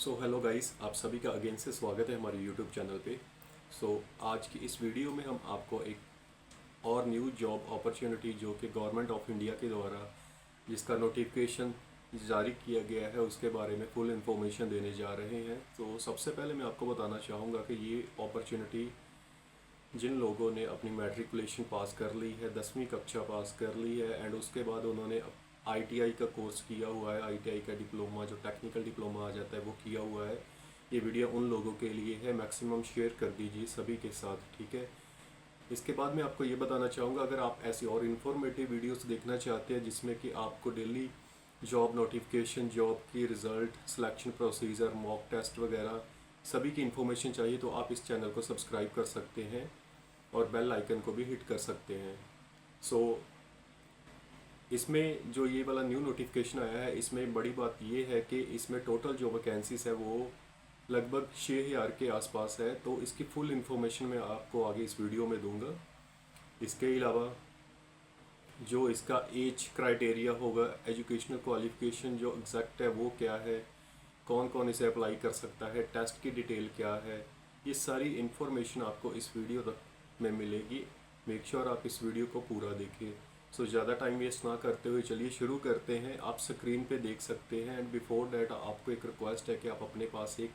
Hello guys, आप सभी का अगेन से स्वागत है हमारे यूट्यूब चैनल पे। आज की इस वीडियो में हम आपको एक और न्यू जॉब अपॉर्चुनिटी जो कि गवर्नमेंट ऑफ इंडिया के द्वारा जिसका नोटिफिकेशन जारी किया गया है उसके बारे में फुल इन्फॉर्मेशन देने जा रहे हैं। तो सबसे पहले मैं आपको बताना चाहूँगा कि ये अपॉर्चुनिटी जिन लोगों ने अपनी मैट्रिकुलेशन पास कर ली है, 10वीं कक्षा पास कर ली है एंड उसके बाद उन्होंने आईटीआई का कोर्स किया हुआ है, आईटीआई का डिप्लोमा जो टेक्निकल डिप्लोमा आ जाता है वो किया हुआ है, ये वीडियो उन लोगों के लिए है। मैक्सिमम शेयर कर दीजिए सभी के साथ, ठीक है। इसके बाद मैं आपको ये बताना चाहूँगा, अगर आप ऐसी और इन्फॉर्मेटिव वीडियोस देखना चाहते हैं जिसमें कि आपको डेली जॉब नोटिफिकेशन, जॉब की result, selection procedure, mock test वगैरह सभी की इन्फॉर्मेशन चाहिए तो आप इस चैनल को सब्सक्राइब कर सकते हैं और बेल आइकन को भी हिट कर सकते हैं। सो इसमें जो ये वाला न्यू नोटिफिकेशन आया है, इसमें बड़ी बात ये है कि इसमें टोटल जो वैकेंसीज है वो लगभग 6000 के आसपास है। तो इसकी फुल इन्फॉर्मेशन मैं आपको आगे इस वीडियो में दूंगा। इसके अलावा जो इसका एज क्राइटेरिया होगा, एजुकेशनल क्वालिफिकेशन जो एग्जैक्ट है वो क्या है, कौन कौन इसे अप्लाई कर सकता है, टेस्ट की डिटेल क्या है, ये सारी इन्फॉर्मेशन आपको इस वीडियो तक में मिलेगी। मेक श्योर आप इस वीडियो को पूरा देखें। ज़्यादा टाइम वेस्ट ना करते हुए चलिए शुरू करते हैं। आप स्क्रीन पे देख सकते हैं एंड बिफोर डैट आपको एक रिक्वेस्ट है कि आप अपने पास एक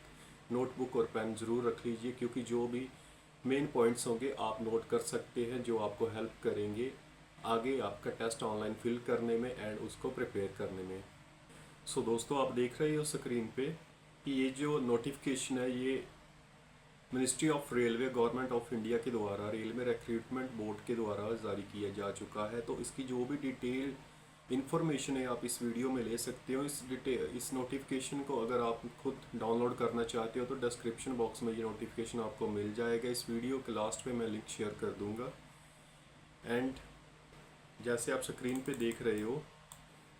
नोटबुक और पेन ज़रूर रख लीजिए, क्योंकि जो भी मेन पॉइंट्स होंगे आप नोट कर सकते हैं जो आपको हेल्प करेंगे आगे आपका टेस्ट ऑनलाइन फिल करने में एंड उसको प्रिपेयर करने में। दोस्तों, आप देख रहे हो स्क्रीन पे कि ये जो नोटिफिकेशन है ये ministry of railway, government of India के द्वारा रेलवे रिक्रूटमेंट बोर्ड के द्वारा जारी किया जा चुका है। तो इसकी जो भी डिटेल इन्फॉर्मेशन है आप इस वीडियो में ले सकते हो। इस नोटिफिकेशन को अगर आप खुद डाउनलोड करना चाहते हो तो डिस्क्रिप्शन बॉक्स में ये नोटिफिकेशन आपको मिल जाएगा। इस वीडियो के लास्ट में मैं लिंक शेयर कर दूंगा। एंड जैसे आप स्क्रीन पे देख रहे हो,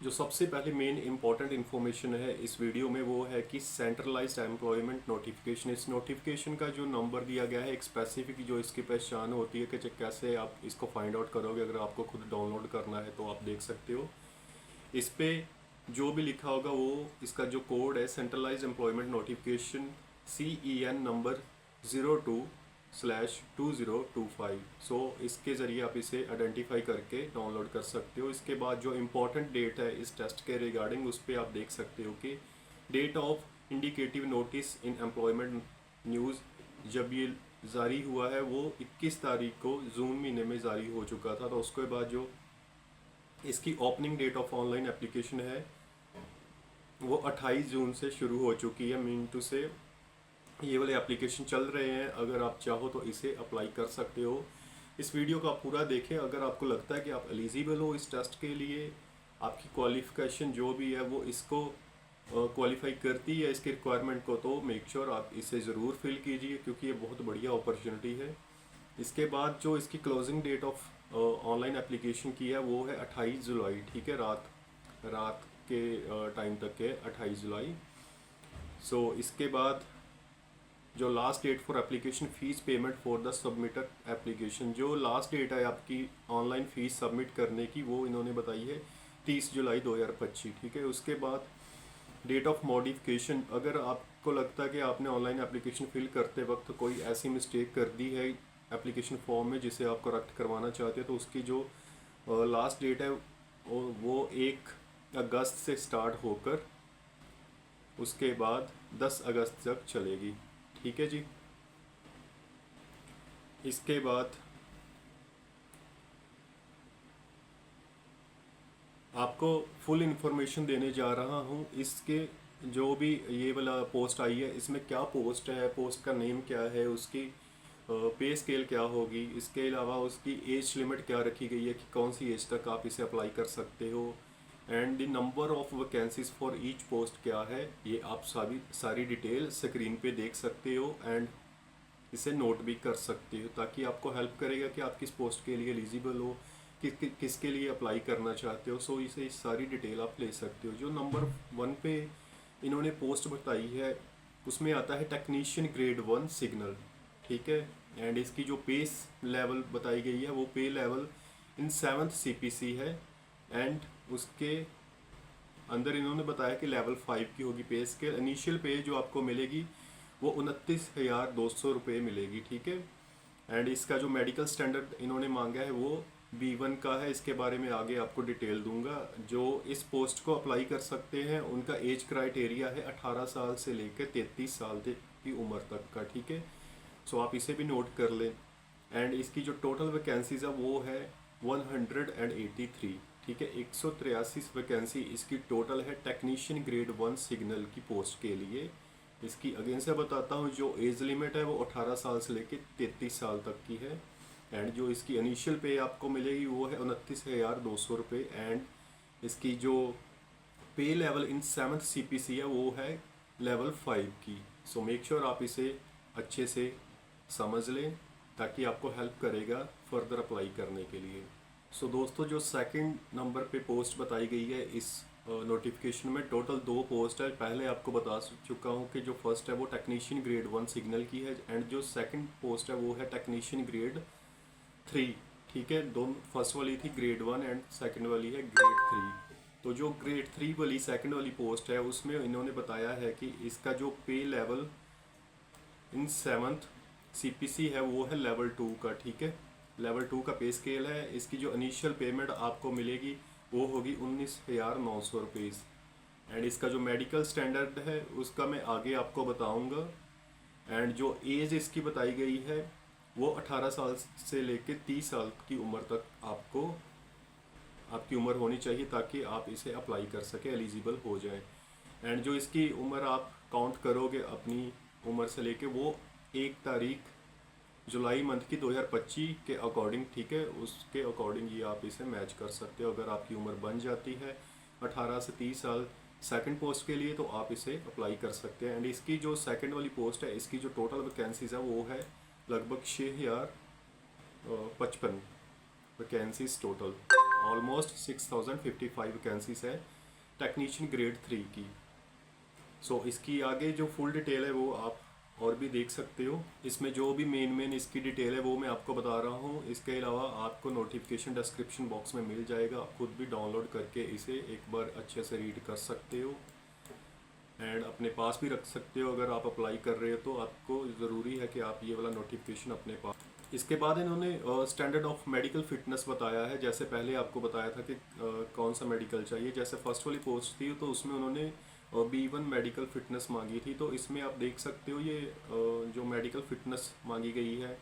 जो सबसे पहले मेन इंपॉर्टेंट इन्फॉर्मेशन है इस वीडियो में वो है कि सेंट्रलाइज्ड एम्प्लॉयमेंट नोटिफिकेशन। इस नोटिफिकेशन का जो नंबर दिया गया है, एक स्पेसिफिक जो इसकी पहचान होती है कि कैसे आप इसको फाइंड आउट करोगे। अगर आपको खुद डाउनलोड करना है तो आप देख सकते हो, इस पे जो भी लिखा होगा वो इसका जो कोड है, centralised employment notification CEN number 02/2025। इसके ज़रिए आप इसे आइडेंटिफाई करके डाउनलोड कर सकते हो। इसके बाद जो इम्पोर्टेंट डेट है इस टेस्ट के रिगार्डिंग, उस पर आप देख सकते हो कि date of indicative notice in employment news जब ये जारी हुआ है वो 21 तारीख को जून महीने में जारी हो चुका था। तो उसके बाद जो इसकी opening date of online application है वो 28 जून से शुरू हो चुकी है। मीन टू से ये वाले एप्लीकेशन चल रहे हैं, अगर आप चाहो तो इसे अप्लाई कर सकते हो। इस वीडियो को आप पूरा देखें। अगर आपको लगता है कि आप एलिजिबल हो इस टेस्ट के लिए, आपकी क्वालिफिकेशन जो भी है वो इसको क्वालिफाई करती है इसकी रिक्वायरमेंट को, तो मेक श्योर आप इसे ज़रूर फिल कीजिए क्योंकि ये बहुत बढ़िया अपॉर्चुनिटी है। इसके बाद जो इसकी closing date of online application की है वो है 28 जुलाई, ठीक है। रात के टाइम तक है 28 जुलाई। इसके बाद जो last date for application fees payment for the submitted application, जो लास्ट डेट है आपकी ऑनलाइन फ़ीस सबमिट करने की वो इन्होंने बताई है 30 जुलाई 2025, ठीक है। उसके बाद डेट ऑफ मॉडिफिकेशन, अगर आपको लगता है कि आपने ऑनलाइन एप्लीकेशन फिल करते वक्त कोई ऐसी मिस्टेक कर दी है एप्लीकेशन फॉर्म में जिसे आप करेक्ट करवाना चाहते हो, तो उसकी जो लास्ट डेट है वो 1 अगस्त से स्टार्ट होकर उसके बाद 10 अगस्त तक चलेगी, ठीक है जी। इसके बाद आपको फुल इंफॉर्मेशन देने जा रहा हूँ। इसके जो भी ये वाला पोस्ट आई है इसमें क्या पोस्ट है, पोस्ट का नेम क्या है, उसकी पे स्केल क्या होगी, इसके अलावा उसकी एज लिमिट क्या रखी गई है कि कौन सी एज तक आप इसे अप्लाई कर सकते हो, and the number of vacancies for each post क्या है, ये आप सारी डिटेल स्क्रीन पे देख सकते हो एंड इसे नोट भी कर सकते हो, ताकि आपको हेल्प करेगा कि आप किस पोस्ट के लिए एलिजिबल हो, किसके लिए अप्लाई करना चाहते हो। इसे सारी डिटेल आप ले सकते हो। जो नंबर 1 पे इन्होंने पोस्ट बताई है उसमें आता है टेक्नीशियन ग्रेड 1 सिग्नल, ठीक है। एंड इसकी जो पे लेवल बताई गई है वो पे लेवल इन 7th CPC है एंड उसके अंदर इन्होंने बताया कि लेवल 5 की होगी पे स्केल। इनिशियल पे जो आपको मिलेगी वो 29,200 रुपये मिलेगी, ठीक है। एंड इसका जो मेडिकल स्टैंडर्ड इन्होंने मांगा है वो B1 का है। इसके बारे में आगे आपको डिटेल दूंगा। जो इस पोस्ट को अप्लाई कर सकते हैं उनका एज क्राइटेरिया है 18 साल से लेकर 33 साल तक की उम्र तक का, ठीक है। सो आप इसे भी नोट कर लें। एंड इसकी जो टोटल वैकेंसीज है वो है 183, ठीक है। 183 वैकेंसी इसकी टोटल है टेक्नीशियन ग्रेड 1 सिग्नल की पोस्ट के लिए। इसकी अगेन से बताता हूँ, जो एज लिमिट है वो 18 साल से लेकर 33 साल तक की है। एंड जो इसकी इनिशियल पे आपको मिलेगी वो है 29,200 रुपये। एंड इसकी जो पे लेवल इन 7th CPC है वो है लेवल 5 की। सो मेक श्योर आप इसे अच्छे से समझ लें ताकि आपको हेल्प करेगा फर्दर अप्लाई करने के लिए। सो दोस्तों, जो सेकंड नंबर पे पोस्ट बताई गई है इस नोटिफिकेशन में, टोटल 2 पोस्ट है। पहले आपको बता चुका हूँ कि जो फर्स्ट है वो टेक्नीशियन ग्रेड 1 सिग्नल की है एंड जो सेकंड पोस्ट है वो है टेक्नीशियन ग्रेड 3, ठीक है। दोनों, फर्स्ट वाली थी ग्रेड 1 एंड सेकंड वाली है ग्रेड 3। तो जो ग्रेड 3 वाली सेकंड वाली पोस्ट है उसमें इन्होंने बताया है कि इसका जो पे लेवल इन 7th CPC है वो है लेवल 2 का, ठीक है। लेवल 2 का पे स्केल है। इसकी जो इनिशियल पेमेंट आपको मिलेगी वो होगी 19,900 रुपीज़। एंड इसका जो मेडिकल स्टैंडर्ड है उसका मैं आगे आपको बताऊंगा। एंड जो एज इसकी बताई गई है वो 18 साल से लेकर 30 साल की उम्र तक आपकी उम्र होनी चाहिए ताकि आप इसे अप्लाई कर सके, एलिजिबल हो जाए। एंड जो इसकी उम्र आप काउंट करोगे अपनी उम्र से लेके वो 1 तारीख जुलाई मंथ की 2025 के अकॉर्डिंग, ठीक है, उसके अकॉर्डिंग ये आप इसे मैच कर सकते हो। अगर आपकी उम्र बन जाती है 18 से 30 साल सेकंड पोस्ट के लिए तो आप इसे अप्लाई कर सकते हैं। एंड इसकी जो सेकंड वाली पोस्ट है इसकी जो टोटल वैकेंसीज है वो है लगभग 6,055 वैकेंसीज टोटल। ऑलमोस्ट 6,055 वैकेंसीज है टेक्नीशियन ग्रेड 3 की। सो इसकी आगे जो फुल डिटेल है वो आप और भी देख सकते हो। इसमें जो भी मेन इसकी डिटेल है वो मैं आपको बता रहा हूँ। इसके अलावा आपको नोटिफिकेशन डिस्क्रिप्शन बॉक्स में मिल जाएगा, आप खुद भी डाउनलोड करके इसे एक बार अच्छे से रीड कर सकते हो एंड अपने पास भी रख सकते हो। अगर आप अप्लाई कर रहे हो तो आपको ज़रूरी है कि आप ये वाला नोटिफिकेशन अपने पास। इसके बाद इन्होंने स्टैंडर्ड ऑफ मेडिकल फिटनेस बताया है। जैसे पहले आपको बताया था कि कौन सा मेडिकल चाहिए। जैसे फर्स्ट वाली पोस्ट थी तो उसमें उन्होंने B1 मेडिकल फिटनेस मांगी थी। तो इसमें आप देख सकते हो ये जो मेडिकल फिटनेस मांगी गई है,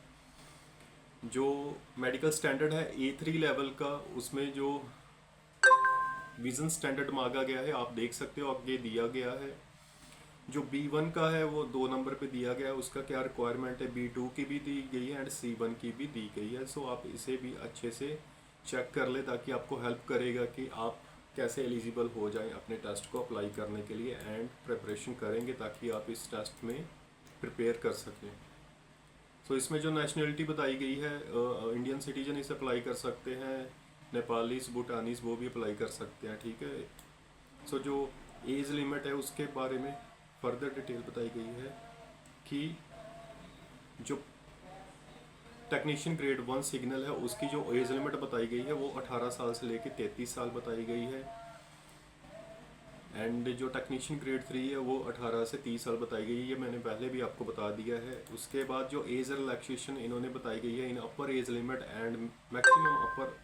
जो मेडिकल स्टैंडर्ड है A3 लेवल का, उसमें जो विजन स्टैंडर्ड मांगा गया है आप देख सकते हो आगे दिया गया है। जो B1 का है वो 2 नंबर पे दिया गया है, उसका क्या रिक्वायरमेंट है, B2 की भी दी गई है एंड C1 की भी दी गई है। सो आप इसे भी अच्छे से चेक कर ले ताकि आपको हेल्प करेगा कि आप कैसे एलिजिबल हो जाएं अपने टेस्ट को अप्लाई करने के लिए एंड प्रिपरेशन करेंगे ताकि आप इस टेस्ट में प्रिपेयर कर सकें। सो इसमें जो नेशनलिटी बताई गई है, इंडियन सिटीजन इसे अप्लाई कर सकते हैं, नेपालीस भूटानीस वो भी अप्लाई कर सकते हैं, ठीक है। सो जो एज लिमिट है उसके बारे में फर्दर डिटेल बताई गई है कि जो टेक्नीशियन ग्रेड 1 सिग्नल है उसकी जो एज लिमिट बताई गई है वो 18 साल से लेकर 33 साल बताई गई है। एंड जो टेक्नीशियन ग्रेड 3 है वो 18 से 30 साल बताई गई है, ये मैंने पहले भी आपको बता दिया है। उसके बाद जो एज रिलैक्सेशन इन्होंने बताई गई है इन upper age limit and maximum upper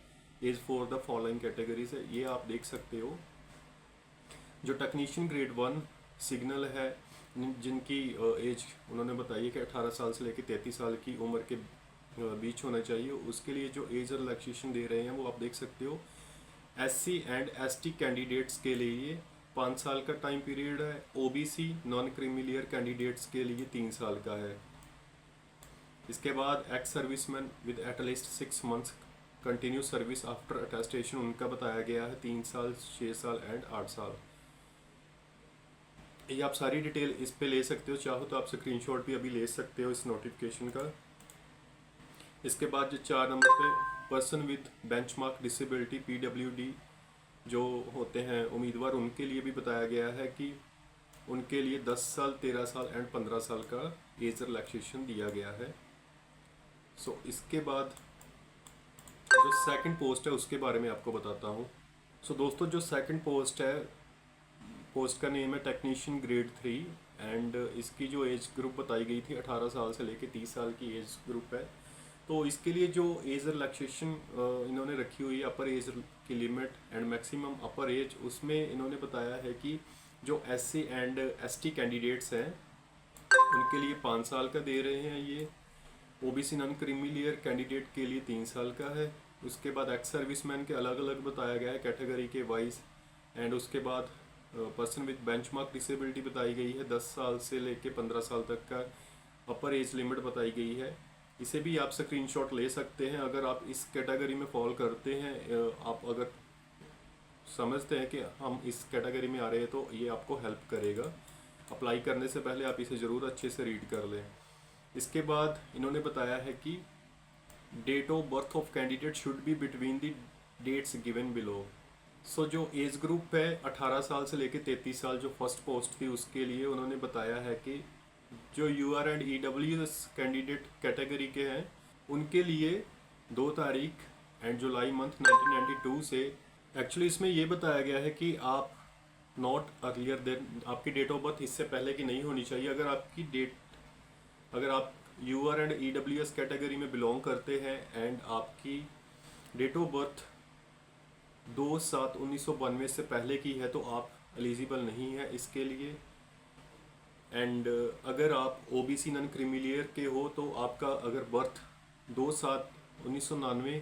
age for the following categories है, ये आप देख सकते हो। जो टेक्नीशियन ग्रेड 1 सिग्नल है जिनकी एज उन्होंने बताई है कि 18 साल से लेकर 33 साल की उम्र के बीच होना चाहिए, उसके लिए जो एज रिलैक्सेशन दे रहे हैं वो आप देख सकते हो। SC एंड ST कैंडिडेट्स के लिए 5 साल का टाइम पीरियड है। OBC नॉन क्रीमिलियर कैंडिडेट्स के लिए 3 साल का है। इसके बाद ex serviceman with at least 6 months continue service after attestation उनका बताया गया है 3 साल, 6 साल एंड 8 साल। ये आप सारी डिटेल इस पे ले सकते हो, चाहो तो आप स्क्रीनशॉट भी अभी ले सकते हो इस नोटिफिकेशन का। इसके बाद जो 4 नंबर पे person with benchmark disability PWD जो होते हैं उम्मीदवार, उनके लिए भी बताया गया है कि उनके लिए 10 साल, 13 साल एंड 15 साल का एज रिलैक्सेशन दिया गया है। सो इसके बाद जो सेकंड पोस्ट है उसके बारे में आपको बताता हूँ। सो दोस्तों, जो सेकंड पोस्ट है पोस्ट का नेम है टेक्नीशियन ग्रेड 3 एंड इसकी जो एज ग्रुप बताई गई थी 18 साल से लेके 30 साल की एज ग्रुप है। तो इसके लिए जो एज रिलैक्सेशन इन्होंने रखी हुई है, अपर एज की limit and maximum upper as, उसमें इन्होंने बताया है कि जो SC एंड ST कैंडिडेट्स हैं उनके लिए 5 साल का दे रहे हैं ये। OBC नॉन क्रीमी कैंडिडेट के लिए 3 साल का है। उसके बाद एक्स सर्विसमैन के अलग अलग बताया गया है कैटेगरी के वाइज। एंड उसके बाद पर्सन विद बेंचमार्क डिसेबिलिटी बताई गई है, 10 साल से लेके 15 साल तक का अपर एज लिमिट बताई गई है। इसे भी आप स्क्रीनशॉट ले सकते हैं अगर आप इस कैटेगरी में फॉल करते हैं। आप अगर समझते हैं कि हम इस कैटेगरी में आ रहे हैं तो ये आपको हेल्प करेगा। अप्लाई करने से पहले आप इसे ज़रूर अच्छे से रीड कर लें। इसके बाद इन्होंने बताया है कि date of birth of candidate should be between the dates given below. So जो एज ग्रुप है 18 साल से लेकर 33 साल जो फर्स्ट पोस्ट थी उसके लिए उन्होंने बताया है कि जो UR and EWS candidate category के हैं उनके लिए 2 तारीख एंड जुलाई मंथ 1992 से, एक्चुअली इसमें ये बताया गया है कि आप नॉट अर्लियर देन, आपकी डेट ऑफ बर्थ इससे पहले की नहीं होनी चाहिए। अगर आप UR एंड EWS कैटेगरी में बिलोंग करते हैं एंड आपकी डेट ऑफ बर्थ 2/7/1992 से पहले की है तो आप एलिजिबल नहीं है इसके लिए। एंड अगर आप OBC नॉन क्रीमिलियर के हो तो आपका अगर बर्थ 2/7/1999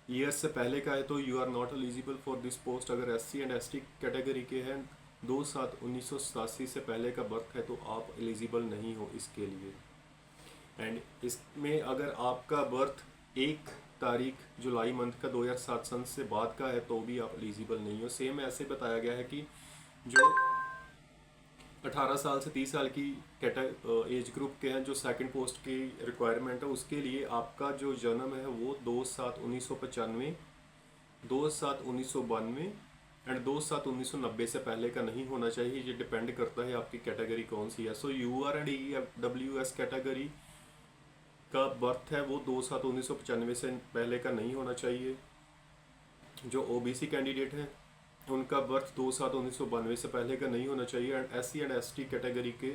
ईयर्स से पहले का है तो you are not eligible for this post. अगर SC एंड ST कैटेगरी के हैं 2/7/1987 से पहले का बर्थ है तो आप एलिजिबल नहीं हो इसके लिए। एंड इसमें अगर आपका बर्थ 1 तारीख जुलाई मंथ का 2007 सन से बाद का है तो भी आप एलिजिबल नहीं हो। सेम ऐसे बताया गया है कि जो 18 साल से 30 साल की एज ग्रुप के हैं जो सेकंड पोस्ट की रिक्वायरमेंट है उसके लिए आपका जो जन्म है वो 2/7/1995, 2/7/1992 एंड 2/7/1990 से पहले का नहीं होना चाहिए। ये डिपेंड करता है आपकी कैटेगरी कौन सी है। सो UR एंड EWS कैटेगरी का बर्थ है वो 2/7/1995 से पहले का नहीं होना चाहिए। जो OBC कैंडिडेट हैं उनका बर्थ 2/7/1992 से पहले का नहीं होना चाहिए। And SC and ST category के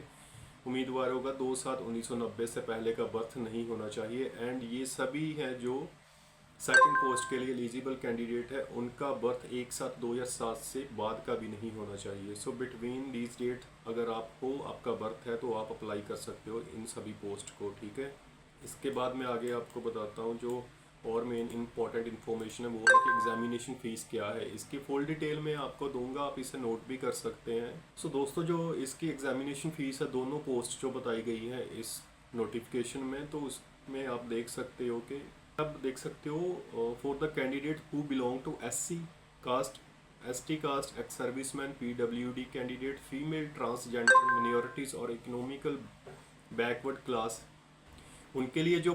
उम्मीदवारों का 2/7/1990 से पहले का बर्थ नहीं होना चाहिए। एंड ये सभी हैं जो सेकंड पोस्ट के लिए एलिजिबल कैंडिडेट है, उनका बर्थ 1/7/2007 से बाद का भी नहीं होना चाहिए। सो बिटवीन दीज डेट अगर आप हो, आपका बर्थ है तो आप अप्लाई कर सकते हो इन सभी पोस्ट को, ठीक है। इसके बाद मैं आगे आपको बताता हूँ जो और मेन इंपॉर्टेंट इन्फॉर्मेशन है वो है कि एग्जामिनेशन फ़ीस क्या है। इसकी फुल डिटेल में आपको दूंगा, आप इसे नोट भी कर सकते हैं। सो दोस्तों जो इसकी एग्जामिनेशन फ़ीस है दोनों पोस्ट जो बताई गई है इस नोटिफिकेशन में, तो उसमें आप देख सकते हो कि for the candidate who belong to SC caste, ST caste, ex serviceman, PWD candidate, female, transgender, minorities और इकोनॉमिकल बैकवर्ड क्लास, उनके लिए जो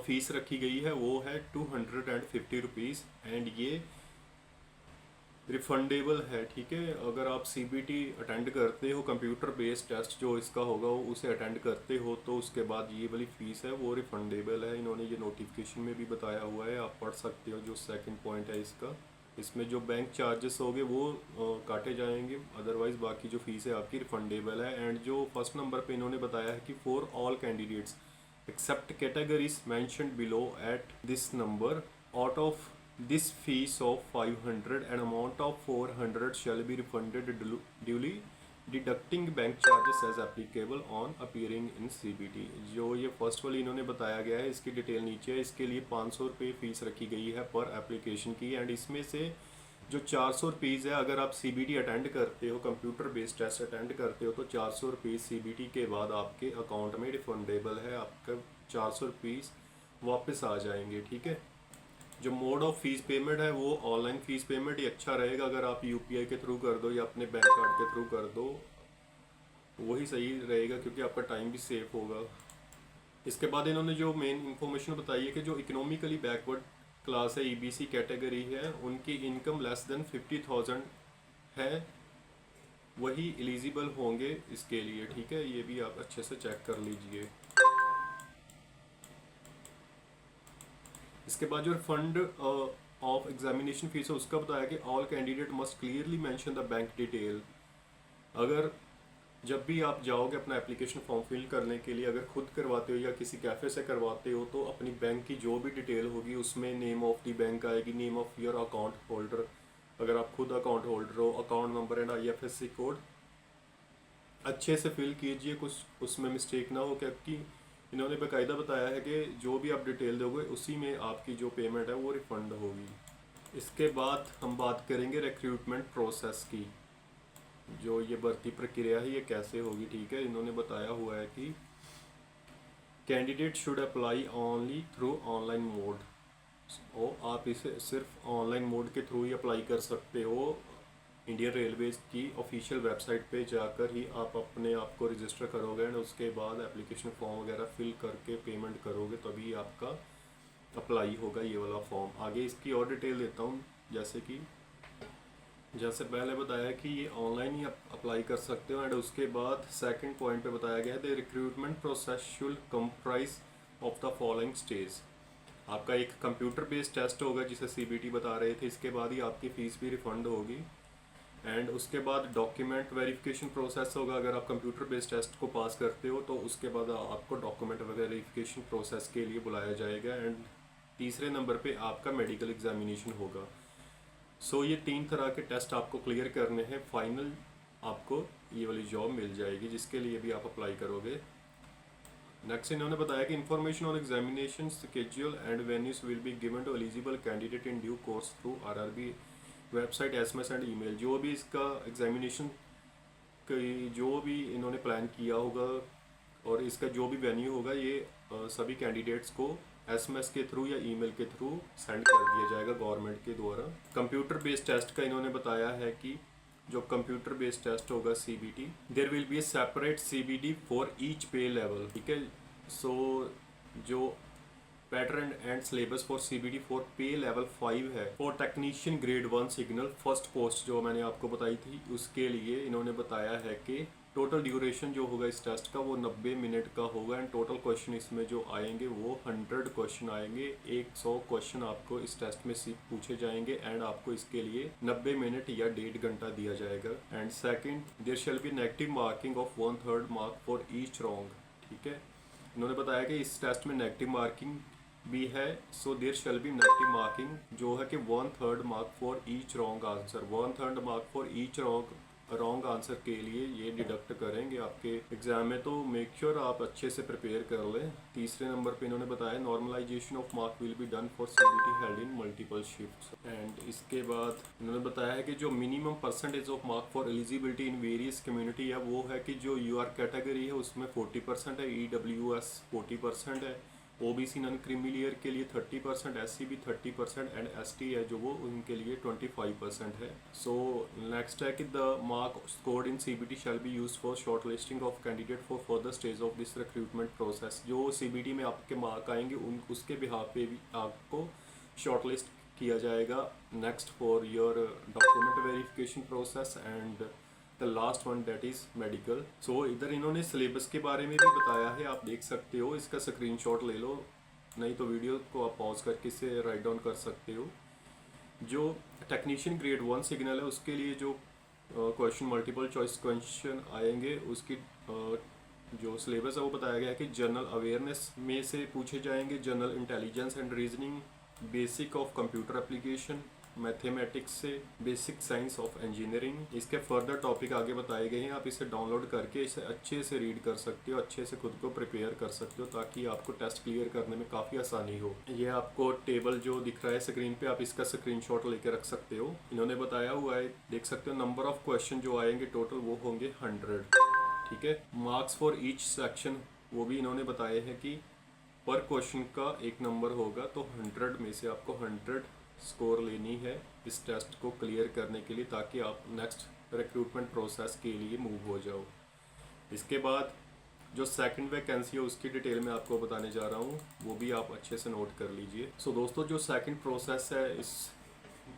फीस रखी गई है वो है 250 रुपीज़ एंड ये रिफंडेबल है, ठीक है। अगर आप CBT अटेंड करते हो, कंप्यूटर बेस्ड टेस्ट जो इसका होगा वो उसे अटेंड करते हो तो उसके बाद ये वाली फ़ीस है वो रिफंडेबल है। इन्होंने ये नोटिफिकेशन में भी बताया हुआ है, आप पढ़ सकते हो। जो सेकंड पॉइंट है इसका, इसमें जो बैंक चार्जेस होंगे वो काटे जाएंगे, अदरवाइज़ बाकी जो फीस है आपकी रिफंडेबल है। एंड जो फर्स्ट नंबर पे इन्होंने बताया है कि for all candidates except categories mentioned below at this number, out of this fees of 500 an amount of 400 shall be refunded duly deducting bank charges as applicable on appearing in CBT। जो ये first वाली इन्होंने बताया गया है इसकी detail नीचे है। इसके लिए 500 रुपये फ़ीस रखी गई है पर एप्लीकेशन की। एंड इसमें से जो 400 रुपीज़ है अगर आप CBT अटेंड करते हो, कंप्यूटर बेस्ड टेस्ट अटेंड करते हो तो 400 रुपीज़ CBT के बाद आपके अकाउंट में रिफंडेबल है, आपका 400 रुपीज़ वापस आ जाएंगे, ठीक है। जो मोड ऑफ फीस पेमेंट है वो ऑनलाइन फ़ीस पेमेंट ही अच्छा रहेगा। अगर आप UPI के थ्रू कर दो या अपने बैंक कार्ड के थ्रू कर दो वही सही रहेगा क्योंकि आपका टाइम भी सेफ होगा। इसके बाद इन्होंने जो मेन इंफॉर्मेशन बताई है कि जो इकोनॉमिकली बैकवर्ड क्लास है, EBC कैटेगरी है, उनकी इनकम लेस देन 50,000 है, वही एलिजिबल होंगे इसके लिए, ठीक है। ये भी आप अच्छे से चेक कर लीजिए। इसके बाद जो फंड ऑफ एग्जामिनेशन फीस है उसका बताया कि all candidate must clearly mention the bank detail. अगर जब भी आप जाओगे अपना एप्लीकेशन फॉर्म फिल करने के लिए, अगर खुद करवाते हो या किसी कैफ़े से करवाते हो, तो अपनी बैंक की जो भी डिटेल होगी उसमें नेम ऑफ द बैंक आएगी, name of your account holder, अगर आप खुद अकाउंट होल्डर हो, account number and IFSC code अच्छे से फिल कीजिए, कुछ उसमें मिस्टेक ना हो, क्योंकि इन्होंने बाकायदा बताया है कि जो भी आप डिटेल दोगे उसी में आपकी जो पेमेंट है वो रिफ़ंड होगी। इसके बाद हम बात करेंगे रिक्रूटमेंट प्रोसेस की, जो ये भर्ती प्रक्रिया है ये कैसे होगी। ठीक है, इन्होंने बताया हुआ है कि candidate should apply only through online mode, और आप इसे सिर्फ ऑनलाइन मोड के थ्रू ही अप्लाई कर सकते हो। इंडियन रेलवेज की ऑफिशियल वेबसाइट पे जाकर ही आप अपने आप को रजिस्टर करोगे एंड उसके बाद एप्लीकेशन फॉर्म वगैरह फिल करके पेमेंट करोगे, तभी आपका अप्लाई होगा ये वाला फॉर्म। आगे इसकी और डिटेल देता हूँ, जैसे पहले बताया कि ये ऑनलाइन ही अप्लाई कर सकते हो। एंड उसके बाद सेकंड पॉइंट पे बताया गया है the recruitment process should comprise of the following stage. आपका एक कंप्यूटर बेस्ड टेस्ट होगा जिसे CBT बता रहे थे, इसके बाद ही आपकी फ़ीस भी रिफ़ंड होगी। एंड उसके बाद डॉक्यूमेंट वेरिफिकेशन प्रोसेस होगा। अगर आप कंप्यूटर बेस्ड टेस्ट को पास करते हो तो उसके बाद आपको डॉक्यूमेंट वेरिफिकेशन प्रोसेस के लिए बुलाया जाएगा। एंड तीसरे नंबर पे आपका मेडिकल एग्जामिनेशन होगा। सो ये 3 तरह के टेस्ट आपको क्लियर करने हैं, फाइनल आपको ये वाली जॉब मिल जाएगी जिसके लिए भी आप अप्लाई करोगे। नेक्स्ट इन्होंने बताया कि information on examination schedule and venues will be given to eligible candidate in due course through RRB website, SMS and email. जो भी इसका एग्जामिनेशन की जो भी इन्होंने प्लान किया होगा और इसका जो भी वेन्यू होगा, ये सभी कैंडिडेट्स को SMS के थ्रू या ईमेल के थ्रू सेंड कर दिया जाएगा गवर्नमेंट के द्वारा। कंप्यूटर बेस्ड टेस्ट का इन्होंने बताया है कि जो कंप्यूटर बेस्ड टेस्ट होगा CBT, there will be a separate CBT for each pay level. ठीक है, सो जो pattern and syllabus for CBT for pay level 5 है, for technician grade 1 signal first post जो मैंने आपको बताई थी, उसके लिए इन्होंने बताया है कि टोटल ड्यूरेशन जो होगा इस टेस्ट का वो 90 मिनट का होगा। एंड टोटल क्वेश्चन इसमें जो आएंगे वो 100 क्वेश्चन आएंगे। 100 क्वेश्चन आपको इस टेस्ट में पूछे जाएंगे एंड आपको इसके लिए 90 मिनट या 1.5 घंटा दिया जाएगा। And second, there shall be negative marking of 1/3 mark for each wrong. ठीक है, इन्होंने बताया कि इस टेस्ट में नेगेटिव मार्किंग भी है। So there shall be negative marking जो है कि 1/3 mark for each wrong answer. 1/3 mark for each wrong answer के लिए ये डिडक्ट करेंगे आपके एग्जाम में, तो मेक श्योर आप अच्छे से प्रिपेयर कर लें। तीसरे नंबर पे इन्होंने बताया normalisation of mark will be done for CBT held in multiple shifts. And इसके बाद इन्होंने बताया है कि जो minimum percentage of mark for eligibility in various community है वो है कि जो UR कैटेगरी है उसमें 40% है, EWS 40% है, OBC नॉन क्रीमिलियर के लिए 30%, SC भी 30% एंड ST है जो वो उनके लिए 25% है। सो नेक्स्ट है कि the mark scored in CBT shall be use for short listing of candidate for further stage of this recruitment process. जो CBT में आपके मार्क आएंगे उसके बिहाफ पे भी आपको शॉर्ट लिस्ट किया जाएगा next for your document verification process and the last one that is medical. So इधर इन्होंने सिलेबस के बारे में भी बताया है, आप देख सकते हो, इसका स्क्रीनशॉट ले लो, नहीं तो वीडियो को आप पॉज करके इसे राइट डाउन कर सकते हो। जो टेक्नीशियन ग्रेड 1 सिग्नल है उसके लिए जो क्वेश्चन मल्टीपल चॉइस क्वेश्चन आएंगे उसकी जो सिलेबस है वो बताया गया है कि जनरल अवेयरनेस में से पूछे जाएंगे, general intelligence and reasoning, basic of computer application, mathematics से बेसिक साइंस ऑफ इंजीनियरिंग। इसके फर्दर टॉपिक आगे बताए गए हैं, आप इसे डाउनलोड करके इसे अच्छे से रीड कर सकते हो, अच्छे से खुद को प्रिपेयर कर सकते हो ताकि आपको टेस्ट क्लियर करने में काफ़ी आसानी हो। ये आपको टेबल जो दिख रहा है स्क्रीन पे, आप इसका स्क्रीनशॉट लेके रख सकते हो। इन्होंने बताया हुआ है, देख सकते हो, नंबर ऑफ क्वेश्चन जो आएंगे टोटल वो होंगे 100। ठीक है, मार्क्स फॉर ईच सेक्शन वो भी इन्होंने बताए हैं कि पर क्वेश्चन का 1 नंबर होगा, तो 100 में से आपको 100 स्कोर लेनी है इस टेस्ट को क्लियर करने के लिए ताकि आप नेक्स्ट रिक्रूटमेंट प्रोसेस के लिए मूव हो जाओ। इसके बाद जो सेकंड वैकेंसी है उसकी डिटेल में आपको बताने जा रहा हूँ, वो भी आप अच्छे से नोट कर लीजिए। सो दोस्तों, जो सेकंड प्रोसेस है इस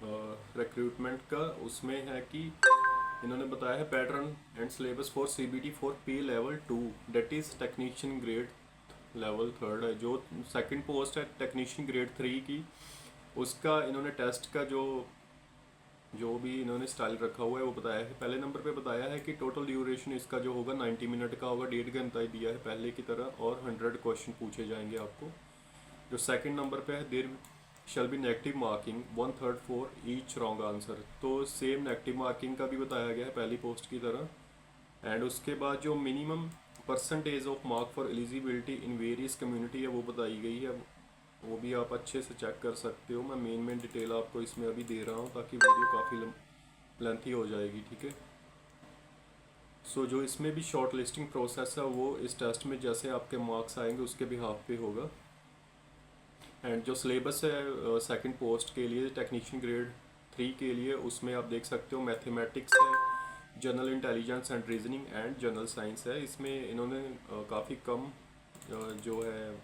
रिक्रूटमेंट का, उसमें है कि इन्होंने बताया है pattern and syllabus for CBT for pay level 2 that is technician grade level 3 है। जो सेकंड पोस्ट है टेक्नीशियन ग्रेड 3 की, उसका इन्होंने टेस्ट का जो जो भी इन्होंने स्टाइल रखा हुआ है वो बताया है। पहले नंबर पे बताया है कि टोटल ड्यूरेशन इसका जो होगा 90 मिनट का होगा, 1.5 घंटा ही दिया है पहले की तरह, और 100 क्वेश्चन पूछे जाएंगे आपको। जो सेकंड नंबर पे है, there shall be negative marking 1/3 for each wrong answer, तो सेम नेगेटिव मार्किंग का भी बताया गया है पहली पोस्ट की तरह। एंड उसके बाद जो minimum percentage of mark for eligibility in various community है वो बताई गई है, वो भी आप अच्छे से चेक कर सकते हो। मैं मेन डिटेल आपको इसमें अभी दे रहा हूँ ताकि वीडियो काफ़ी लेंथी हो जाएगी, ठीक है। सो जो इसमें भी शॉर्ट लिस्टिंग प्रोसेस है वो इस टेस्ट में जैसे आपके मार्क्स आएंगे उसके बिहाफ पे होगा। एंड जो सिलेबस है सेकंड पोस्ट के लिए टेक्नीशियन ग्रेड 3 के लिए, उसमें आप देख सकते हो मैथमेटिक्स है, general intelligence and reasoning and general science है। इसमें इन्होंने काफ़ी कम जो है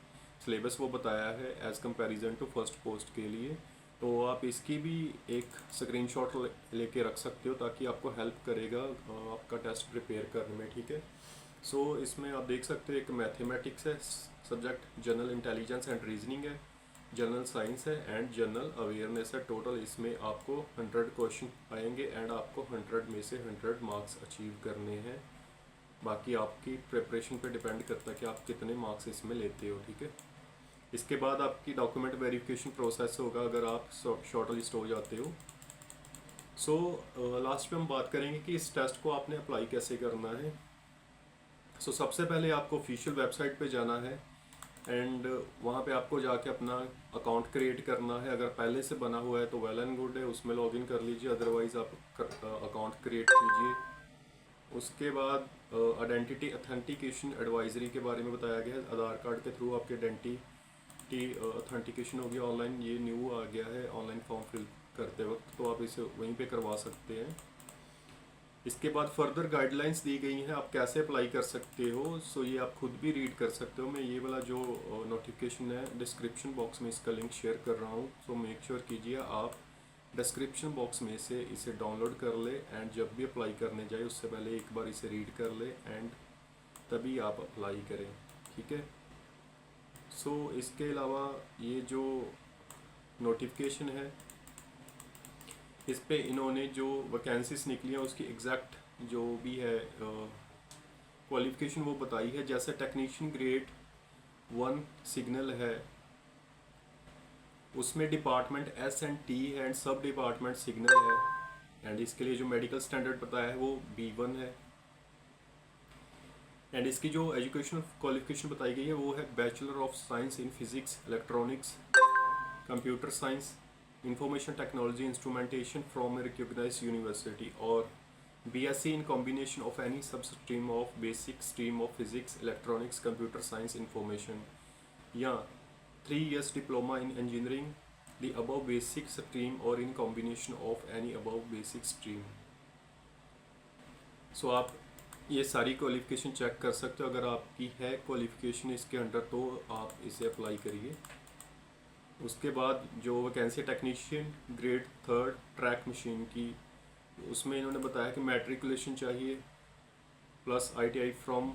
सिलेबस वो बताया है as comparison to first post के लिए। तो आप इसकी भी एक स्क्रीनशॉट लेके रख सकते हो ताकि आपको हेल्प करेगा आपका टेस्ट प्रिपेयर करने में, ठीक है। सो इसमें आप देख सकते हो एक मैथमेटिक्स है subject, general intelligence and reasoning है, जनरल साइंस है एंड जनरल अवेयरनेस है। टोटल इसमें आपको 100 क्वेश्चन आएंगे एंड आपको 100 में से 100 मार्क्स अचीव करने हैं। बाकी आपकी प्रिपरेशन पे डिपेंड करता है कि आप कितने मार्क्स इसमें लेते हो, ठीक है। इसके बाद आपकी डॉक्यूमेंट वेरिफिकेशन प्रोसेस होगा अगर आप शॉर्ट लिस्ट हो जाते हो। सो लास्ट में हम बात करेंगे कि इस टेस्ट को आपने अप्लाई कैसे करना है। सो सबसे पहले आपको ऑफिशियल वेबसाइट पे जाना है एंड वहाँ पे आपको जाके अपना अकाउंट क्रिएट करना है। अगर पहले से बना हुआ है तो वेल एंड गुड है, उसमें लॉगिन कर लीजिए, अदरवाइज़ आप अकाउंट क्रिएट कीजिए। उसके बाद आइडेंटिटी अथेंटिकेशन एडवाइजरी के बारे में बताया गया है। आधार कार्ड के थ्रू आपकी आइडेंटिटी अथेंटिकेशन होगी ऑनलाइन, ये न्यू आ गया है ऑनलाइन फॉर्म फिल करते वक्त, तो आप इसे वहीं पे करवा सकते हैं। इसके बाद फर्दर गाइडलाइंस दी गई हैं आप कैसे अप्लाई कर सकते हो। सो ये आप खुद भी रीड कर सकते हो। मैं ये वाला जो नोटिफिकेशन है डिस्क्रिप्शन बॉक्स में इसका लिंक शेयर कर रहा हूँ। सो मेक श्योर कीजिए आप डिस्क्रिप्शन बॉक्स में से इसे डाउनलोड कर ले एंड जब भी अप्लाई करने जाए उससे पहले एक बार इसे रीड कर ले एंड तभी आप अप्लाई करें, ठीक है। सो इसके अलावा ये जो नोटिफिकेशन है इस पे इन्होंने जो वैकेंसीज निकली हैं उसकी एग्जैक्ट जो भी है क्वालिफिकेशन वो बताई है। जैसे टेक्नीशियन ग्रेड 1 सिग्नल है उसमें डिपार्टमेंट S&T है एंड सब डिपार्टमेंट सिग्नल है। एंड इसके लिए जो मेडिकल स्टैंडर्ड बताया है वो B1 है। एंड इसकी जो एजुकेशनल क्वालिफिकेशन बताई गई है वो है bachelor of science in physics, electronics, computer science, information technology, instrumentation from a recognised university, और BSc in combination of any substream of basic stream of physics, electronics, computer science, information, या 3 years diploma in engineering, the above basic stream or in combination of any above basic stream। सो आप ये सारी qualification check कर सकते हो। अगर आपकी है क्वालिफिकेशन इसके अंडर तो आप इसे अप्लाई करिए। उसके बाद जो vacancy technician grade 3 track machine की, उसमें इन्होंने बताया कि मैट्रिकुलेशन चाहिए plus ITI from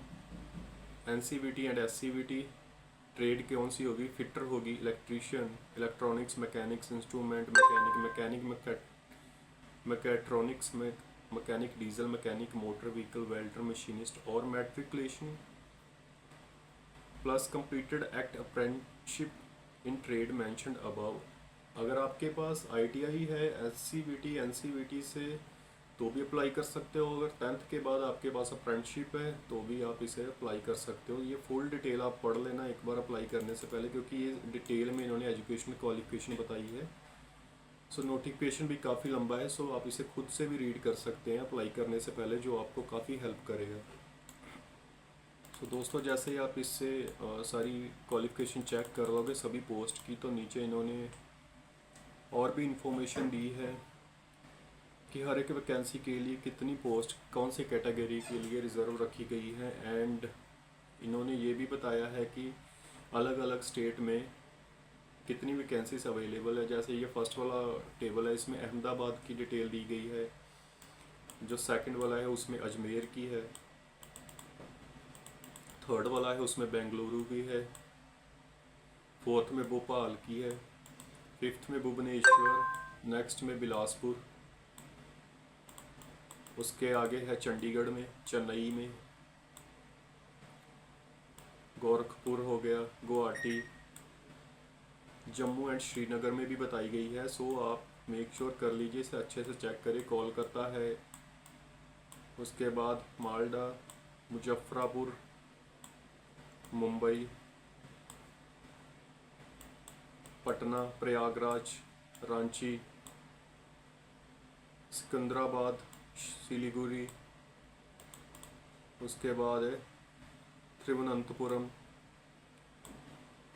NCVT and SCVT। Trade कौन सी होगी, फिटर होगी, electrician, electronics, mechanics, instrument mechanic, mechatronics में mechanic, diesel mechanic, motor vehicle, welder, machinist, और matriculation plus completed act apprenticeship in trade mentioned above. अगर आपके पास ITI है SCVT NCVT से तो भी अप्लाई कर सकते हो। अगर 10th के बाद आपके पास अप्रेंटिसशिप है तो भी आप इसे अप्लाई कर सकते हो। ये फुल डिटेल आप पढ़ लेना एक बार अप्लाई करने से पहले, क्योंकि ये डिटेल में इन्होंने एजुकेशनल क्वालिफिकेशन बताई है। सो नोटिफिकेशन भी काफ़ी लंबा है, सो आप इसे खुद से भी रीड कर सकते हैं अप्लाई करने से पहले, जो आपको काफ़ी हेल्प करेगा। सो दोस्तों जैसे ही आप इससे सारी क्वालिफिकेशन चेक कर लोगे सभी पोस्ट की, तो नीचे इन्होंने और भी इंफॉर्मेशन दी है कि हर एक वैकेंसी के लिए कितनी पोस्ट कौन से कैटेगरी के लिए रिज़र्व रखी गई है। एंड इन्होंने ये भी बताया है कि अलग अलग स्टेट में कितनी वैकेंसीज अवेलेबल है। जैसे ये फर्स्ट वाला टेबल है इसमें अहमदाबाद की डिटेल दी गई है, जो सेकंड वाला है उसमें अजमेर की है, थर्ड वाला है उसमें बेंगलुरु की है, फोर्थ में भोपाल की है, फिफ्थ में भुवनेश्वर, नेक्स्ट में बिलासपुर, उसके आगे है चंडीगढ़ में, चेन्नई में, गोरखपुर हो गया, गुवाहाटी, जम्मू एंड श्रीनगर में भी बताई गई है। सो आप मेक श्योर कर लीजिए, इसे अच्छे से चेक करें। कोलकाता है, उसके बाद मालदा, मुजफ्फरापुर, मुंबई, पटना, प्रयागराज, रांची, सिकंदराबाद, सिलीगुड़ी, उसके बाद है तिरुवनंतपुरम।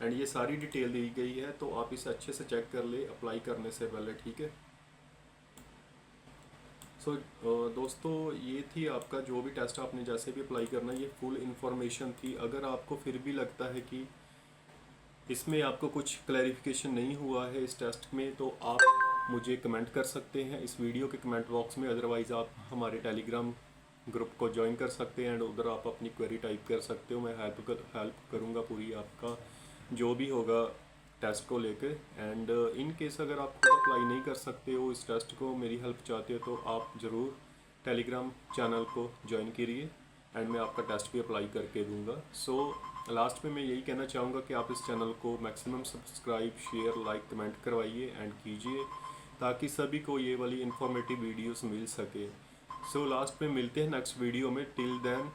एंड ये सारी डिटेल दी गई है, तो आप इसे अच्छे से चेक कर ले अप्लाई करने से पहले, ठीक है। सो दोस्तों, ये थी आपका जो भी टेस्ट आपने जैसे भी अप्लाई करना, ये फुल इन्फॉर्मेशन थी। अगर आपको फिर भी लगता है कि इसमें आपको कुछ क्लैरिफिकेशन नहीं हुआ है इस टेस्ट में, तो आप मुझे कमेंट कर सकते हैं इस वीडियो के कमेंट बॉक्स में। अदरवाइज़ आप हमारे टेलीग्राम ग्रुप को ज्वाइन कर सकते हैं एंड उधर आप अपनी क्वेरी टाइप कर सकते हो। मैं हेल्प करूँगा पूरी, आपका जो भी होगा टेस्ट को लेकर। एंड इन केस अगर आप खुद अप्लाई नहीं कर सकते हो इस टेस्ट को, मेरी हेल्प चाहते हो, तो आप ज़रूर टेलीग्राम चैनल को ज्वाइन करिए एंड मैं आपका टेस्ट भी अप्लाई करके दूंगा। सो लास्ट में मैं यही कहना चाहूँगा कि आप इस चैनल को maximum subscribe, share, like, comment करवाइए एंड कीजिए, ताकि सभी को ये वाली इन्फॉर्मेटिव वीडियोस मिल सके। सो लास्ट में मिलते हैं नेक्स्ट वीडियो में। Till then